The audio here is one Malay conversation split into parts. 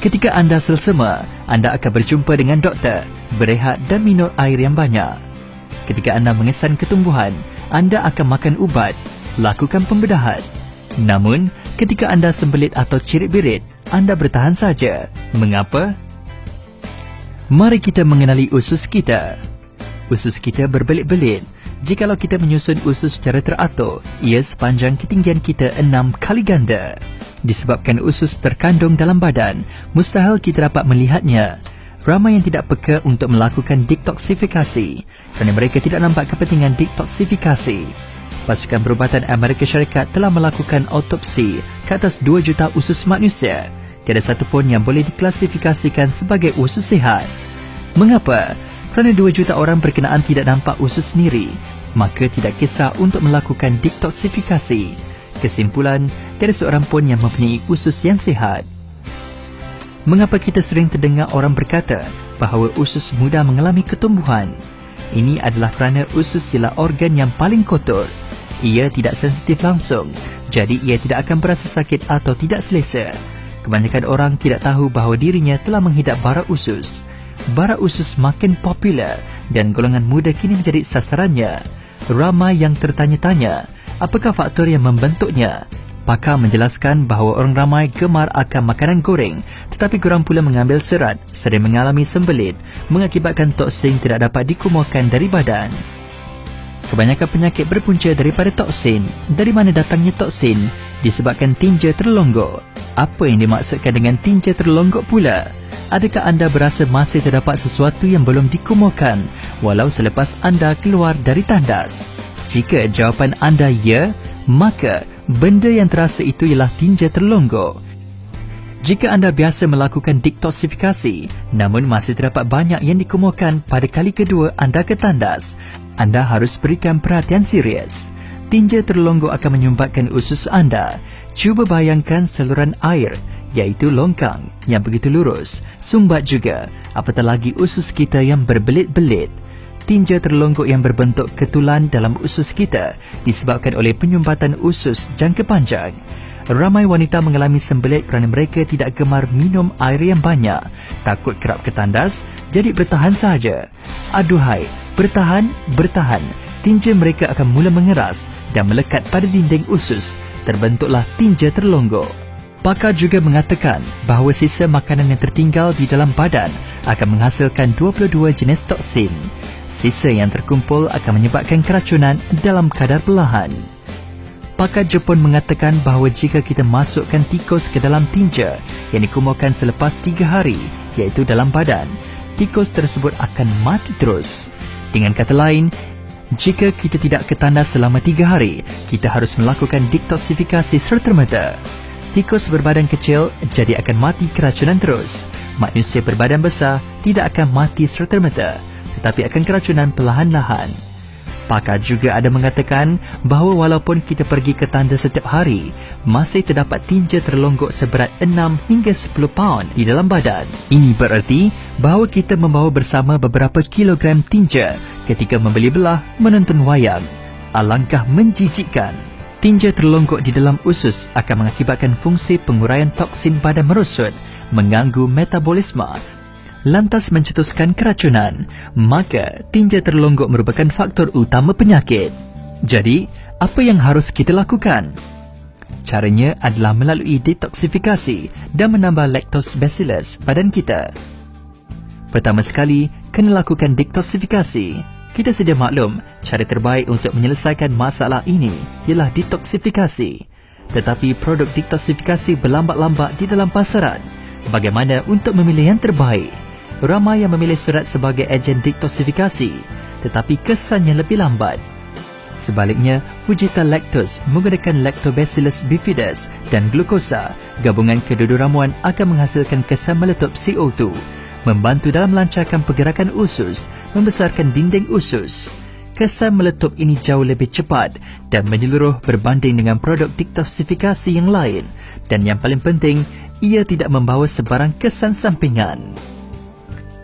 Ketika anda selsema, anda akan berjumpa dengan doktor, berehat dan minum air yang banyak. Ketika anda mengesan ketumbuhan, anda akan makan ubat, lakukan pembedahan. Namun, ketika anda sembelit atau cirit-birit, anda bertahan saja. Mengapa? Mari kita mengenali usus kita. Usus kita berbelit-belit. Jikalau kita menyusun usus secara teratur, ia sepanjang ketinggian kita 6 kali ganda. Disebabkan usus terkandung dalam badan, mustahil kita dapat melihatnya. Ramai yang tidak peka untuk melakukan detoksifikasi kerana mereka tidak nampak kepentingan detoksifikasi. Pasukan Perubatan Amerika Syarikat telah melakukan autopsi ke atas 2 juta usus manusia. Tiada satu pun yang boleh diklasifikasikan sebagai usus sihat. Mengapa? Kerana 2 juta orang berkenaan tidak nampak usus sendiri, maka tidak kisah untuk melakukan detoksifikasi. Kesimpulan, tiada seorang pun yang mempunyai usus yang sihat. Mengapa kita sering terdengar orang berkata bahawa usus mudah mengalami ketumbuhan? Ini adalah kerana usus ialah organ yang paling kotor. Ia tidak sensitif langsung, jadi ia tidak akan berasa sakit atau tidak selesa. Kebanyakan orang tidak tahu bahawa dirinya telah menghidap bara usus. Bara usus makin popular dan golongan muda kini menjadi sasarannya. Ramai yang tertanya-tanya, apakah faktor yang membentuknya? Pakar menjelaskan bahawa orang ramai gemar akan makanan goreng, tetapi kurang pula mengambil serat, sering mengalami sembelit, mengakibatkan toksin tidak dapat dikumpulkan dari badan. Kebanyakan penyakit berpunca daripada toksin. Dari mana datangnya toksin? Disebabkan tinja terlonggok. Apa yang dimaksudkan dengan tinja terlonggok pula? Adakah anda berasa masih terdapat sesuatu yang belum dikumpulkan walau selepas anda keluar dari tandas? Jika jawapan anda ya, maka benda yang terasa itu ialah tinja terlonggok. Jika anda biasa melakukan detoksifikasi, namun masih terdapat banyak yang dikumpulkan pada kali kedua anda ke tandas, anda harus berikan perhatian serius. Tinja terlonggok akan menyumbatkan usus anda. Cuba bayangkan saluran air, iaitu longkang yang begitu lurus, sumbat juga, apatah lagi usus kita yang berbelit-belit. Tinja terlonggok yang berbentuk ketulan dalam usus kita disebabkan oleh penyumbatan usus jangka panjang. Ramai wanita mengalami sembelit kerana mereka tidak gemar minum air yang banyak, takut kerap ke tandas, jadi bertahan saja. Aduhai, bertahan. Tinja mereka akan mula mengeras dan melekat pada dinding usus. Terbentuklah tinja terlonggok. Pakar juga mengatakan bahawa sisa makanan yang tertinggal di dalam badan akan menghasilkan 22 jenis toksin. Sisa yang terkumpul akan menyebabkan keracunan dalam kadar perlahan. Pakar Jepun mengatakan bahawa jika kita masukkan tikus ke dalam tinja yang dikumpulkan selepas 3 hari, iaitu dalam badan, tikus tersebut akan mati terus. Dengan kata lain, jika kita tidak ke tandas selama 3 hari, kita harus melakukan detoksifikasi serta-merta. Tikus berbadan kecil jadi akan mati keracunan terus. Manusia berbadan besar tidak akan mati serta-merta, tetapi akan keracunan perlahan-lahan. Pakar juga ada mengatakan bahawa walaupun kita pergi ke tandas setiap hari, masih terdapat tinja terlonggok seberat 6 hingga 10 paun di dalam badan. Ini bererti bahawa kita membawa bersama beberapa kilogram tinja ketika membeli belah menonton wayang. Alangkah menjijikkan. Tinja terlonggok di dalam usus akan mengakibatkan fungsi penguraian toksin badan merosot, mengganggu metabolisme, lantas mencetuskan keracunan. Maka, tinja terlonggok merupakan faktor utama penyakit. Jadi, apa yang harus kita lakukan? Caranya adalah melalui detoksifikasi dan menambah lactobacillus badan kita. Pertama sekali, kena lakukan detoksifikasi. Kita sedia maklum, cara terbaik untuk menyelesaikan masalah ini ialah detoksifikasi. Tetapi produk detoksifikasi berlambat-lambat di dalam pasaran. Bagaimana untuk memilih yang terbaik? Ramai yang memilih surat sebagai ejen detoksifikasi, tetapi kesannya lebih lambat. Sebaliknya, Fujita Lactose menggunakan Lactobacillus bifidus dan glukosa. Gabungan kedua-dua ramuan akan menghasilkan kesan meletup CO2, membantu dalam melancarkan pergerakan usus, membesarkan dinding usus. Kesan meletup ini jauh lebih cepat dan menyeluruh berbanding dengan produk detoksifikasi yang lain. Dan yang paling penting, ia tidak membawa sebarang kesan sampingan.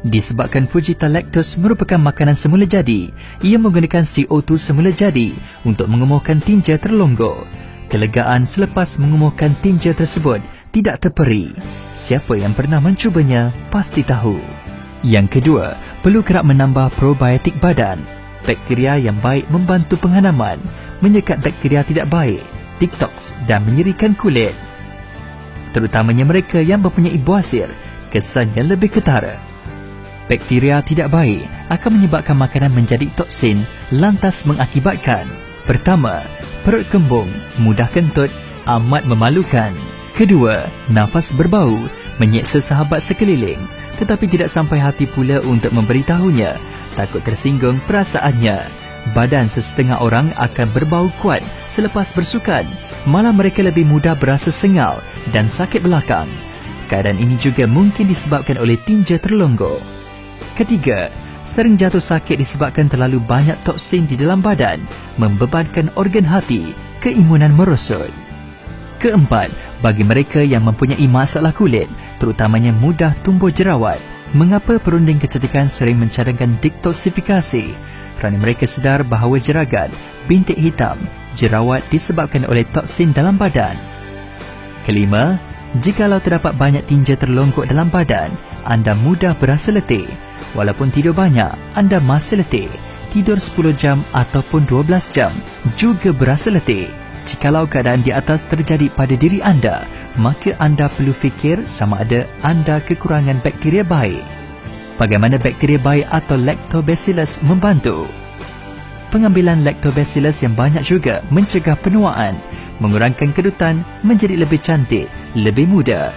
Disebabkan Fujita Lactose merupakan makanan semula jadi, ia menggunakan CO2 semula jadi untuk mengemurkan tinja terlonggok. Kelegaan selepas mengemurkan tinja tersebut tidak terperi. Siapa yang pernah mencubanya pasti tahu. Yang kedua, perlu kerap menambah probiotik badan. Bakteria yang baik membantu penghanaman, menyekat bakteria tidak baik, detox dan menyerikan kulit. Terutamanya mereka yang mempunyai buasir, kesannya lebih ketara. Bakteria tidak baik akan menyebabkan makanan menjadi toksin, lantas mengakibatkan: pertama, perut kembung, mudah kentut, amat memalukan. Kedua, nafas berbau, menyeksa sahabat sekeliling, tetapi tidak sampai hati pula untuk memberitahunya, takut tersinggung perasaannya. Badan sesetengah orang akan berbau kuat selepas bersukan, malah mereka lebih mudah berasa sengal dan sakit belakang. Keadaan ini juga mungkin disebabkan oleh tinja terlonggar. Ketiga, sering jatuh sakit disebabkan terlalu banyak toksin di dalam badan, membebankan organ hati, keimunan merosot. Keempat, bagi mereka yang mempunyai masalah kulit, terutamanya mudah tumbuh jerawat, mengapa perunding kecantikan sering mencadangkan detoksifikasi? Kerana mereka sedar bahawa jeragat, bintik hitam, jerawat disebabkan oleh toksin dalam badan. Kelima, jikalau terdapat banyak tinja terlongkok dalam badan, anda mudah berasa letih. Walaupun tidur banyak, anda masih letih. Tidur 10 jam ataupun 12 jam juga berasa letih. Jikalau keadaan di atas terjadi pada diri anda, maka anda perlu fikir sama ada anda kekurangan bakteria baik. Bagaimana bakteria baik atau lactobacillus membantu? Pengambilan lactobacillus yang banyak juga mencegah penuaan, mengurangkan kedutan, menjadi lebih cantik, lebih muda.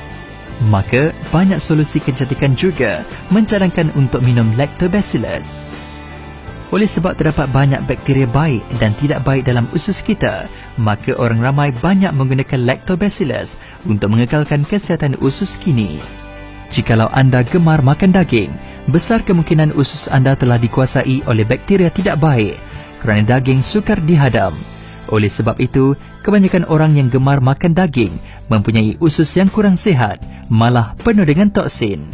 Maka, banyak solusi kecantikan juga mencadangkan untuk minum lactobacillus. Oleh sebab terdapat banyak bakteria baik dan tidak baik dalam usus kita, maka orang ramai banyak menggunakan lactobacillus untuk mengekalkan kesihatan usus kini. Jikalau anda gemar makan daging, besar kemungkinan usus anda telah dikuasai oleh bakteria tidak baik kerana daging sukar dihadam. Oleh sebab itu, kebanyakan orang yang gemar makan daging mempunyai usus yang kurang sihat, malah penuh dengan toksin.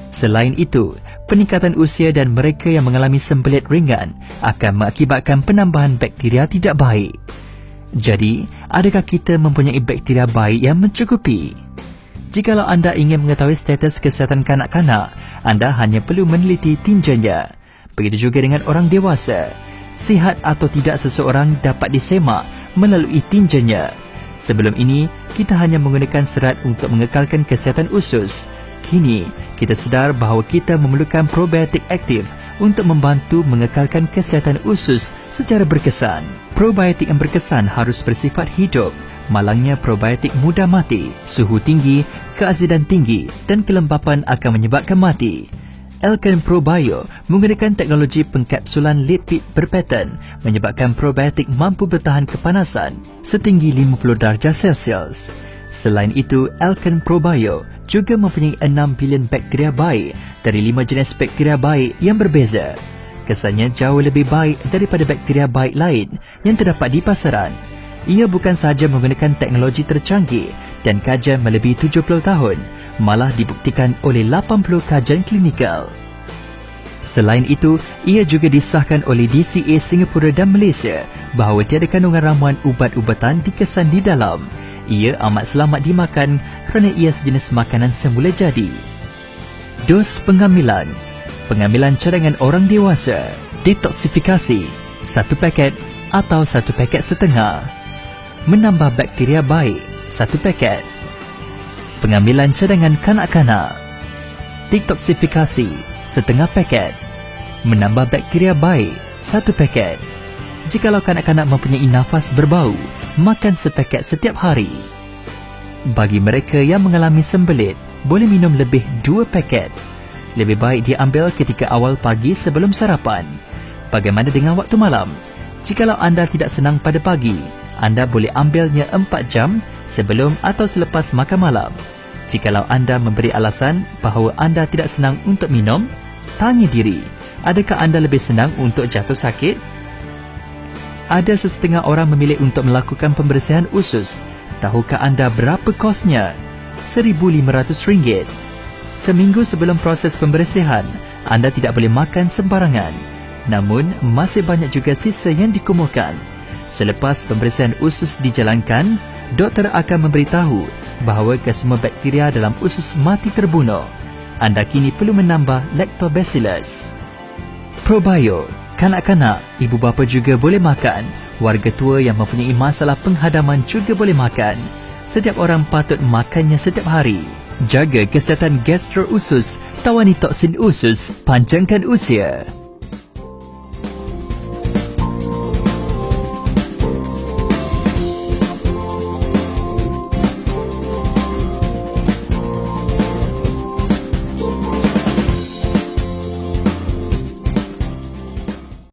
Selain itu, peningkatan usia dan mereka yang mengalami sembelit ringan akan mengakibatkan penambahan bakteria tidak baik. Jadi, adakah kita mempunyai bakteria baik yang mencukupi? Jikalau anda ingin mengetahui status kesihatan kanak-kanak, anda hanya perlu meneliti tinjanya. Begitu juga dengan orang dewasa. Sihat atau tidak seseorang dapat disemak melalui tinjanya. Sebelum ini, kita hanya menggunakan serat untuk mengekalkan kesihatan usus. Kini, kita sedar bahawa kita memerlukan probiotik aktif untuk membantu mengekalkan kesihatan usus secara berkesan. Probiotik yang berkesan harus bersifat hidup. Malangnya probiotik mudah mati, suhu tinggi, keasidan tinggi dan kelembapan akan menyebabkan mati. Alken Probio menggunakan teknologi pengkapsulan lipid berpattern menyebabkan probiotik mampu bertahan kepanasan setinggi 50 darjah Celsius. Selain itu, Alken Probio juga mempunyai 6 bilion bakteria baik dari 5 jenis bakteria baik yang berbeza. Kesannya jauh lebih baik daripada bakteria baik lain yang terdapat di pasaran. Ia bukan sahaja menggunakan teknologi tercanggih dan kajian melebihi 70 tahun, malah dibuktikan oleh 80 kajian klinikal. Selain itu, ia juga disahkan oleh DCA Singapura dan Malaysia bahawa tiada kandungan ramuan ubat-ubatan dikesan di dalam. Ia amat selamat dimakan kerana ia sejenis makanan semula jadi. Dos pengambilan. Pengambilan cadangan orang dewasa. Detoksifikasi. 1 paket atau 1 paket setengah. Menambah bakteria baik. 1 paket. Pengambilan cadangan kanak-kanak. Detoksifikasi. Setengah paket. Menambah bakteria baik. 1 paket. Jikalau kanak-kanak mempunyai nafas berbau, makan sepaket setiap hari. Bagi mereka yang mengalami sembelit, boleh minum lebih 2 paket. Lebih baik diambil ketika awal pagi sebelum sarapan. Bagaimana dengan waktu malam? Jikalau anda tidak senang pada pagi, anda boleh ambilnya 4 jam sebelum atau selepas makan malam. Jikalau anda memberi alasan bahawa anda tidak senang untuk minum, tanya diri, adakah anda lebih senang untuk jatuh sakit? Ada sesetengah orang memilih untuk melakukan pembersihan usus. Tahukah anda berapa kosnya? RM1,500. Seminggu sebelum proses pembersihan, anda tidak boleh makan sembarangan. Namun, masih banyak juga sisa yang dikumuhkan. Selepas pembersihan usus dijalankan, doktor akan memberitahu bahawa kesemua bakteria dalam usus mati terbunuh. Anda kini perlu menambah lactobacillus. Probio, kanak-kanak, ibu bapa juga boleh makan. Warga tua yang mempunyai masalah penghadaman juga boleh makan. Setiap orang patut makannya setiap hari. Jaga kesihatan gastro usus, tawani toksin usus, panjangkan usia.